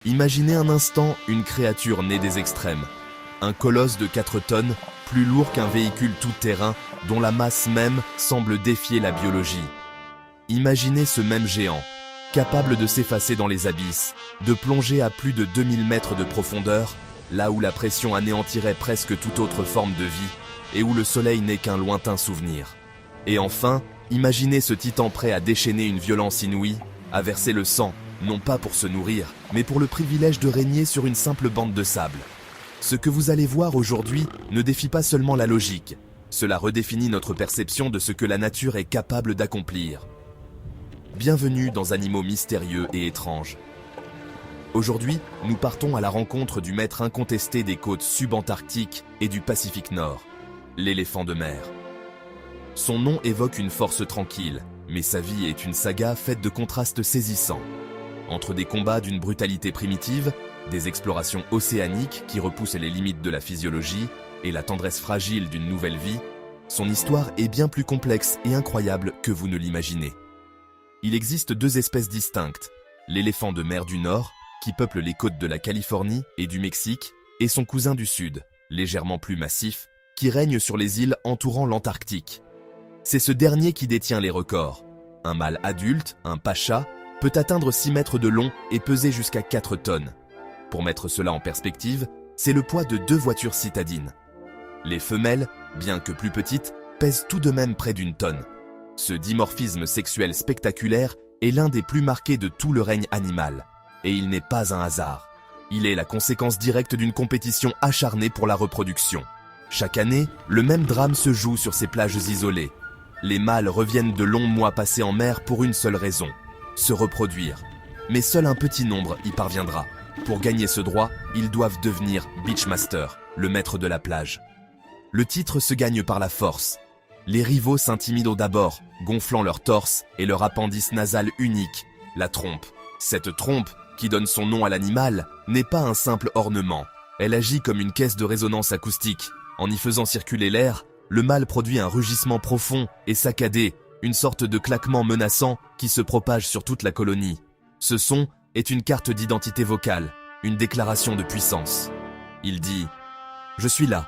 Imaginez un instant une créature née des extrêmes. Un colosse de 4 tonnes, plus lourd qu'un véhicule tout-terrain, dont la masse même semble défier la biologie. Imaginez ce même géant, capable de s'effacer dans les abysses, de plonger à plus de 2000 mètres de profondeur, là où la pression anéantirait presque toute autre forme de vie, et où le soleil n'est qu'un lointain souvenir. Et enfin, imaginez ce titan prêt à déchaîner une violence inouïe, à verser le sang, non pas pour se nourrir, mais pour le privilège de régner sur une simple bande de sable. Ce que vous allez voir aujourd'hui ne défie pas seulement la logique, cela redéfinit notre perception de ce que la nature est capable d'accomplir. Bienvenue dans Animaux mystérieux et étranges. Aujourd'hui, nous partons à la rencontre du maître incontesté des côtes subantarctiques et du Pacifique Nord, l'éléphant de mer. Son nom évoque une force tranquille, mais sa vie est une saga faite de contrastes saisissants. Entre des combats d'une brutalité primitive, des explorations océaniques qui repoussent les limites de la physiologie et la tendresse fragile d'une nouvelle vie, son histoire est bien plus complexe et incroyable que vous ne l'imaginez. Il existe 2 espèces distinctes, l'éléphant de mer du Nord, qui peuple les côtes de la Californie et du Mexique, et son cousin du Sud, légèrement plus massif, qui règne sur les îles entourant l'Antarctique. C'est ce dernier qui détient les records. Un mâle adulte, un pacha, peut atteindre 6 mètres de long et peser jusqu'à 4 tonnes. Pour mettre cela en perspective, c'est le poids de 2 voitures citadines. Les femelles, bien que plus petites, pèsent tout de même près d'1 tonne. Ce dimorphisme sexuel spectaculaire est l'un des plus marqués de tout le règne animal. Et il n'est pas un hasard. Il est la conséquence directe d'une compétition acharnée pour la reproduction. Chaque année, le même drame se joue sur ces plages isolées. Les mâles reviennent de longs mois passés en mer pour une seule raison, se reproduire. Mais seul un petit nombre y parviendra. Pour gagner ce droit, ils doivent devenir Beachmaster, le maître de la plage. Le titre se gagne par la force. Les rivaux s'intimident d'abord, gonflant leur torse et leur appendice nasal unique, la trompe. Cette trompe, qui donne son nom à l'animal, n'est pas un simple ornement. Elle agit comme une caisse de résonance acoustique. En y faisant circuler l'air, le mâle produit un rugissement profond et saccadé, une sorte de claquement menaçant qui se propage sur toute la colonie. Ce son est une carte d'identité vocale, une déclaration de puissance. Il dit « Je suis là,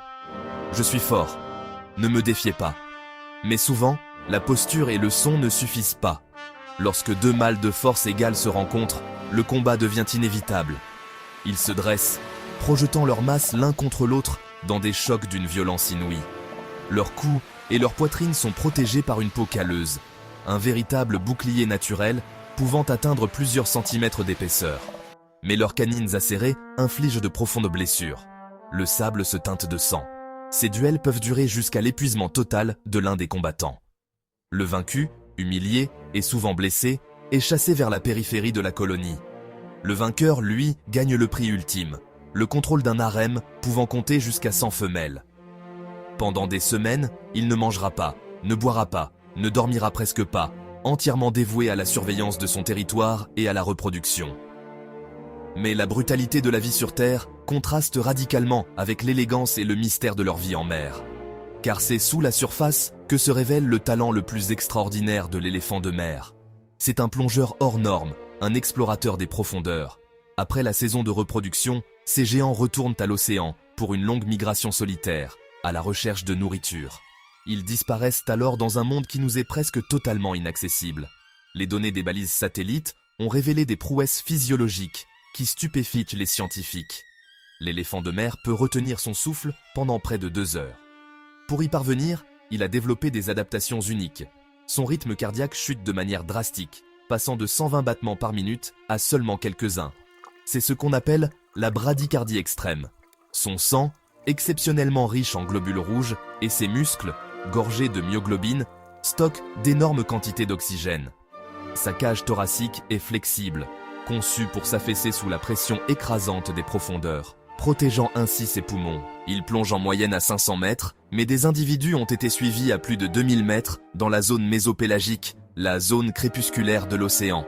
je suis fort, ne me défiez pas ». Mais souvent, la posture et le son ne suffisent pas. Lorsque 2 mâles de force égale se rencontrent, le combat devient inévitable. Ils se dressent, projetant leur masse l'un contre l'autre dans des chocs d'une violence inouïe. Leurs cous et leurs poitrines sont protégés par une peau calleuse, un véritable bouclier naturel pouvant atteindre plusieurs centimètres d'épaisseur. Mais leurs canines acérées infligent de profondes blessures. Le sable se teinte de sang. Ces duels peuvent durer jusqu'à l'épuisement total de l'un des combattants. Le vaincu, humilié et souvent blessé, est chassé vers la périphérie de la colonie. Le vainqueur, lui, gagne le prix ultime, le contrôle d'un harem pouvant compter jusqu'à 100 femelles. Pendant des semaines, il ne mangera pas, ne boira pas, ne dormira presque pas, entièrement dévoué à la surveillance de son territoire et à la reproduction. Mais la brutalité de la vie sur Terre contraste radicalement avec l'élégance et le mystère de leur vie en mer. Car c'est sous la surface que se révèle le talent le plus extraordinaire de l'éléphant de mer. C'est un plongeur hors norme, un explorateur des profondeurs. Après la saison de reproduction, ces géants retournent à l'océan pour une longue migration solitaire, à la recherche de nourriture. Ils disparaissent alors dans un monde qui nous est presque totalement inaccessible. Les données des balises satellites ont révélé des prouesses physiologiques qui stupéfient les scientifiques. L'éléphant de mer peut retenir son souffle pendant près de 2 heures. Pour y parvenir, il a développé des adaptations uniques. Son rythme cardiaque chute de manière drastique, passant de 120 battements par minute à seulement quelques-uns. C'est ce qu'on appelle la bradycardie extrême. Son sang, exceptionnellement riche en globules rouges, et ses muscles, gorgés de myoglobine, stockent d'énormes quantités d'oxygène. Sa cage thoracique est flexible, conçue pour s'affaisser sous la pression écrasante des profondeurs, protégeant ainsi ses poumons. Il plonge en moyenne à 500 mètres, mais des individus ont été suivis à plus de 2000 mètres dans la zone mésopélagique, la zone crépusculaire de l'océan.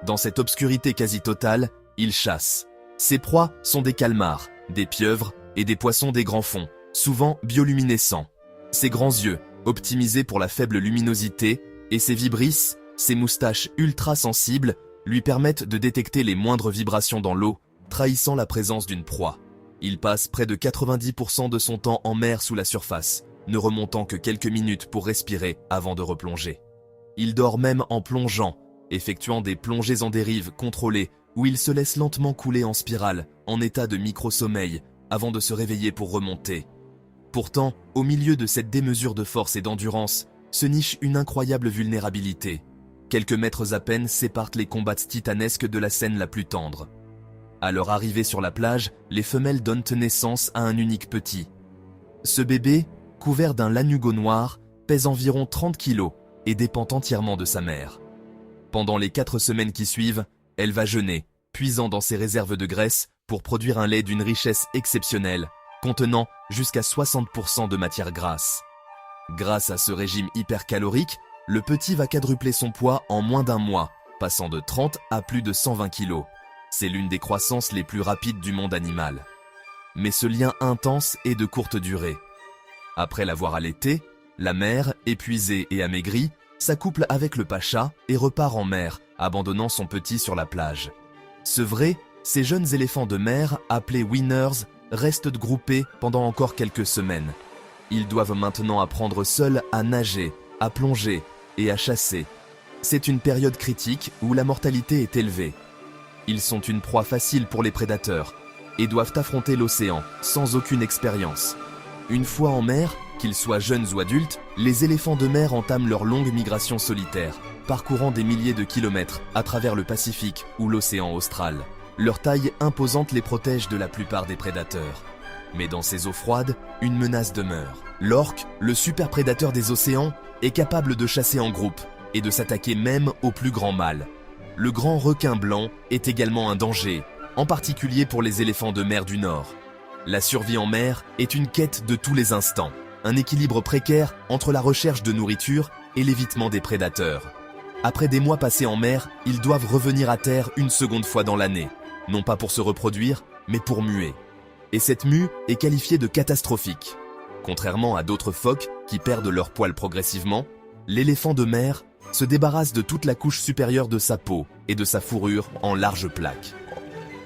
Dans cette obscurité quasi totale, il chasse. Ses proies sont des calmars, des pieuvres et des poissons des grands fonds, souvent bioluminescents. Ses grands yeux, optimisés pour la faible luminosité, et ses vibrisses, ses moustaches ultra sensibles, lui permettent de détecter les moindres vibrations dans l'eau, trahissant la présence d'une proie. Il passe près de 90% de son temps en mer sous la surface, ne remontant que quelques minutes pour respirer avant de replonger. Il dort même en plongeant, effectuant des plongées en dérive contrôlées où il se laisse lentement couler en spirale, en état de micro-sommeil, avant de se réveiller pour remonter. Pourtant, au milieu de cette démesure de force et d'endurance, se niche une incroyable vulnérabilité. Quelques mètres à peine séparent les combats titanesques de la scène la plus tendre. À leur arrivée sur la plage, les femelles donnent naissance à un unique petit. Ce bébé, couvert d'un lanugo noir, pèse environ 30 kilos et dépend entièrement de sa mère. Pendant les 4 semaines qui suivent, elle va jeûner, puisant dans ses réserves de graisse pour produire un lait d'une richesse exceptionnelle, contenant jusqu'à 60% de matière grasse. Grâce à ce régime hypercalorique, le petit va quadrupler son poids en moins d'1 mois, passant de 30 à plus de 120 kilos. C'est l'une des croissances les plus rapides du monde animal. Mais ce lien intense est de courte durée. Après l'avoir allaité, la mère, épuisée et amaigrie, s'accouple avec le pacha et repart en mer, abandonnant son petit sur la plage. Sevrés, ces jeunes éléphants de mer, appelés winners, restent groupés pendant encore quelques semaines. Ils doivent maintenant apprendre seuls à nager, à plonger et à chasser. C'est une période critique où la mortalité est élevée. Ils sont une proie facile pour les prédateurs et doivent affronter l'océan sans aucune expérience. Une fois en mer, qu'ils soient jeunes ou adultes, les éléphants de mer entament leur longue migration solitaire, parcourant des milliers de kilomètres à travers le Pacifique ou l'océan austral. Leur taille imposante les protège de la plupart des prédateurs. Mais dans ces eaux froides, une menace demeure. L'orque, le super prédateur des océans, est capable de chasser en groupe et de s'attaquer même aux plus grands mâles. Le grand requin blanc est également un danger, en particulier pour les éléphants de mer du Nord. La survie en mer est une quête de tous les instants, un équilibre précaire entre la recherche de nourriture et l'évitement des prédateurs. Après des mois passés en mer, ils doivent revenir à terre une seconde fois dans l'année, non pas pour se reproduire, mais pour muer. Et cette mue est qualifiée de catastrophique. Contrairement à d'autres phoques qui perdent leur poil progressivement, l'éléphant de mer se débarrasse de toute la couche supérieure de sa peau et de sa fourrure en larges plaques.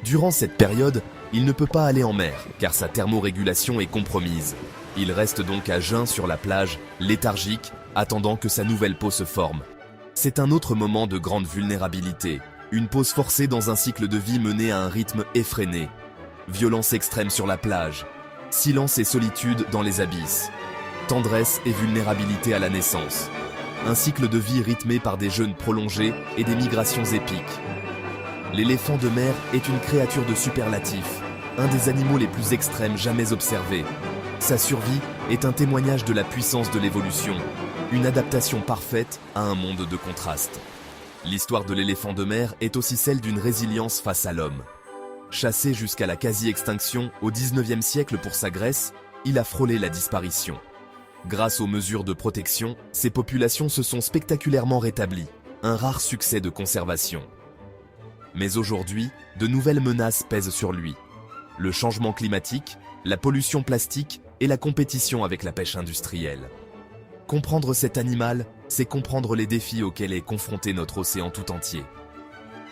Durant cette période, il ne peut pas aller en mer car sa thermorégulation est compromise. Il reste donc à jeun sur la plage, léthargique, attendant que sa nouvelle peau se forme. C'est un autre moment de grande vulnérabilité, une pause forcée dans un cycle de vie mené à un rythme effréné. Violence extrême sur la plage, silence et solitude dans les abysses, tendresse et vulnérabilité à la naissance. Un cycle de vie rythmé par des jeûnes prolongés et des migrations épiques. L'éléphant de mer est une créature de superlatif, un des animaux les plus extrêmes jamais observés. Sa survie est un témoignage de la puissance de l'évolution, une adaptation parfaite à un monde de contrastes. L'histoire de l'éléphant de mer est aussi celle d'une résilience face à l'homme. Chassé jusqu'à la quasi-extinction au XIXe siècle pour sa graisse, il a frôlé la disparition. Grâce aux mesures de protection, ces populations se sont spectaculairement rétablies, un rare succès de conservation. Mais aujourd'hui, de nouvelles menaces pèsent sur lui. Le changement climatique, la pollution plastique et la compétition avec la pêche industrielle. Comprendre cet animal, c'est comprendre les défis auxquels est confronté notre océan tout entier.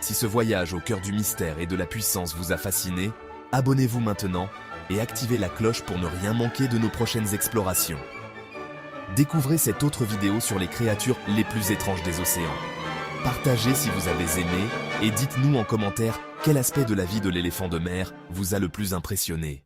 Si ce voyage au cœur du mystère et de la puissance vous a fasciné, abonnez-vous maintenant et activez la cloche pour ne rien manquer de nos prochaines explorations. Découvrez cette autre vidéo sur les créatures les plus étranges des océans. Partagez si vous avez aimé et dites-nous en commentaire quel aspect de la vie de l'éléphant de mer vous a le plus impressionné.